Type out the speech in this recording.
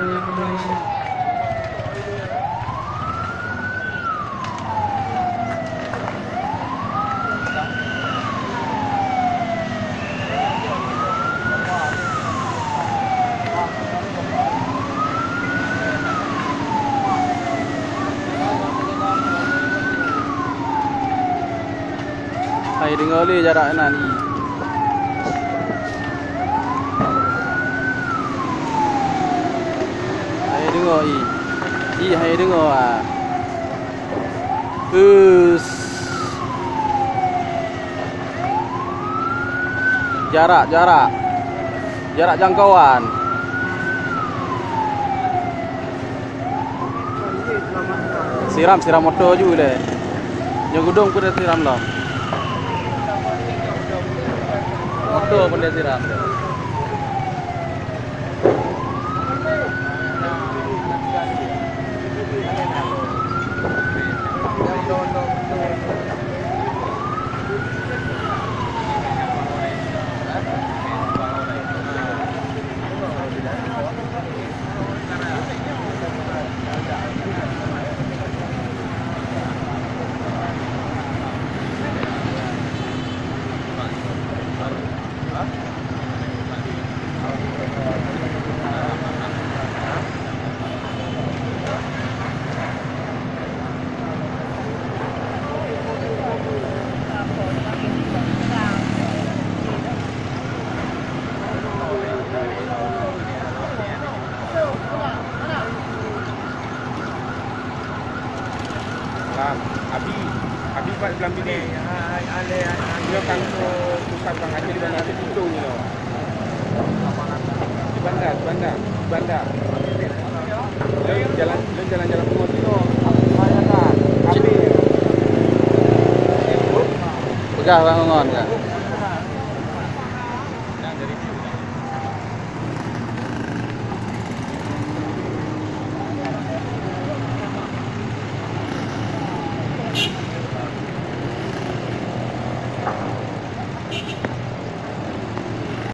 Hai dengar le jarak nan ni. Hai dengar i. Hai dengar ah. Jarak jangkauan. Siram motor je le. Yang gudung pun dah siram lah. Motor pun dah siram. Abi buat dalam bini. Dia kan pusat bang aja di mana pintu ni loh. Di bandar. Jalan keluar tu. Mana kan? Abi. Pegah bang ngon kan.